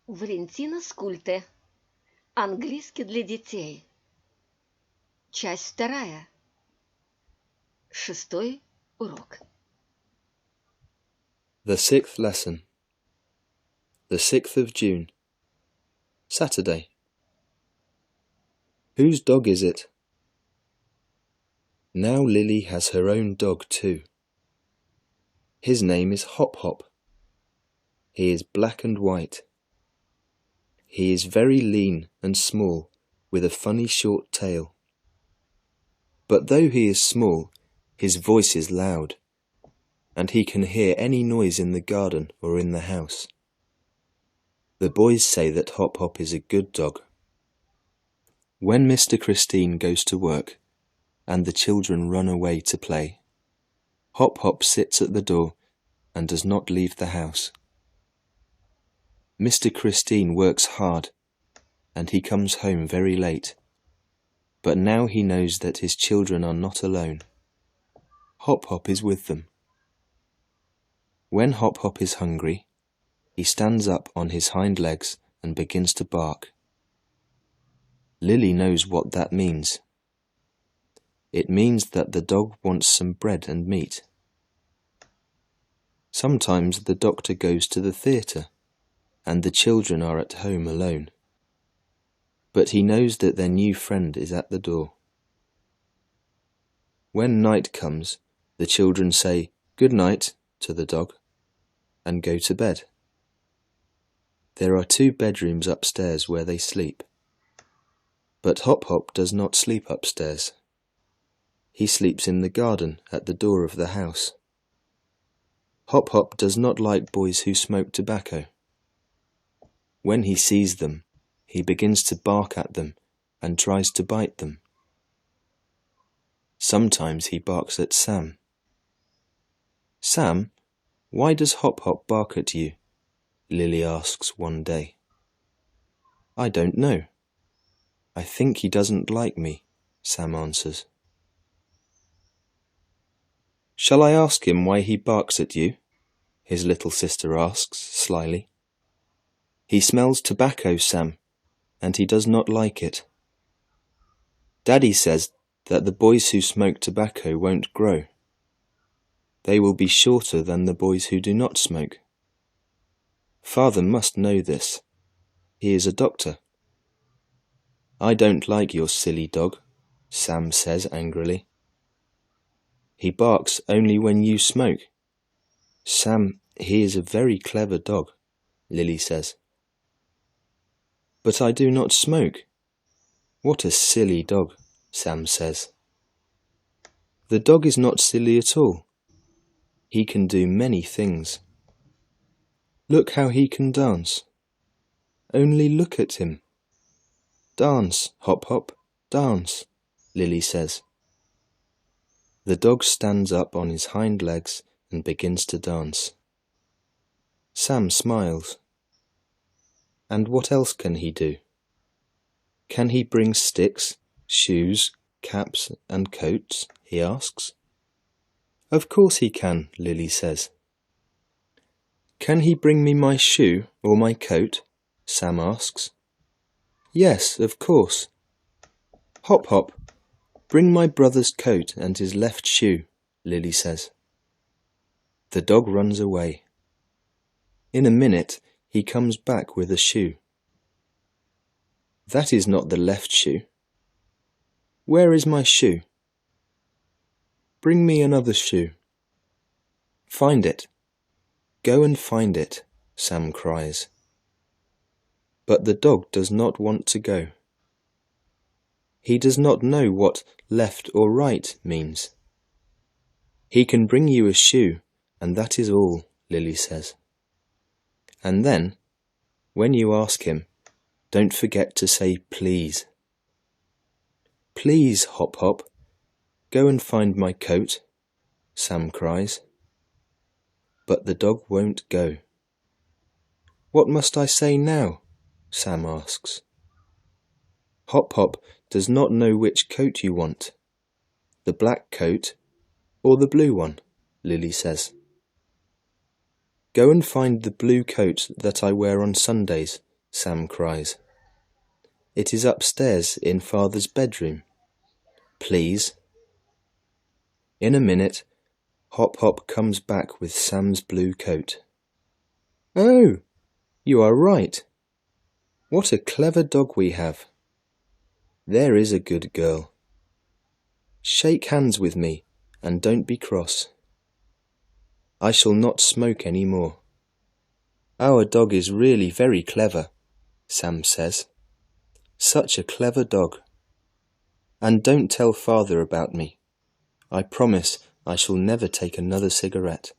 ВАЛЕНТИНА СКУЛЬТЭ Английский для детей. Часть 2. 6-й урок. The 6th lesson. The 6th of June. Saturday. Whose dog is it? Now Lily has her own dog too. His name is Hop Hop. He is black and white. He is very lean and small, with a funny short tail. But though he is small, his voice is loud, and he can hear any noise in the garden or in the house. The boys say that Hop Hop is a good dog. When Mr. Christine goes to work, and the children run away to play, Hop Hop sits at the door and does not leave the house. Mr. Christine works hard, and he comes home very late, but now he knows that his children are not alone. Hop Hop is with them. When Hop Hop is hungry, he stands up on his hind legs and begins to bark. Lily knows what that means. It means that the dog wants some bread and meat. Sometimes the doctor goes to the theatre, and the children are at home alone. But he knows that their new friend is at the door. When night comes, the children say "good night" to the dog and go to bed. There are 2 bedrooms upstairs where they sleep. But Hop Hop does not sleep upstairs. He sleeps in the garden at the door of the house. Hop Hop does not like boys who smoke tobacco. When he sees them, he begins to bark at them and tries to bite them. Sometimes he barks at Sam. "Sam, why does Hop Hop bark at you?" Lily asks one day. "I don't know. I think he doesn't like me," Sam answers. "Shall I ask him why he barks at you?" his little sister asks slyly. "He smells tobacco, Sam, and he does not like it. Daddy says that the boys who smoke tobacco won't grow. They will be shorter than the boys who do not smoke. Father must know this. He is a doctor." "I don't like your silly dog," Sam says angrily. "He barks only when you smoke." "Sam, he is a very clever dog," Lily says. "But I do not smoke." "What a silly dog," Sam says. "The dog is not silly at all. He can do many things. Look how he can dance. Only look at him. Dance, Hop Hop, dance," Lily says. The dog stands up on his hind legs and begins to dance. Sam smiles. And what else can he do? Can he bring sticks, shoes, caps and coats? He asks. "Of course he can," Lily says. "Can he bring me my shoe or my coat?" Sam asks. "Yes, of course." "Hop Hop, bring my brother's coat and his left shoe," Lily says. The dog runs away. In a minute, he comes back with a shoe. "That is not the left shoe." "Where is my shoe?" "Bring me another shoe." "Find it. Go and find it," Sam cries. But the dog does not want to go. He does not know what left or right means. "He can bring you a shoe, and that is all," Lily says. And then, when you ask him, don't forget to say please. "Please, Hop Hop, go and find my coat," Sam cries. But the dog won't go. "What must I say now?" Sam asks. Hop Hop does not know which coat you want, the black coat or the blue one, Lily says. "Go and find the blue coat that I wear on Sundays," Sam cries. It is upstairs in Father's bedroom. Please. In a minute, Hop Hop comes back with Sam's blue coat. Oh, you are right. What a clever dog we have. There is a good girl. Shake hands with me and don't be cross. I shall not smoke any more. Our dog is really very clever, Sam says. Such a clever dog. And don't tell Father about me. I promise I shall never take another cigarette.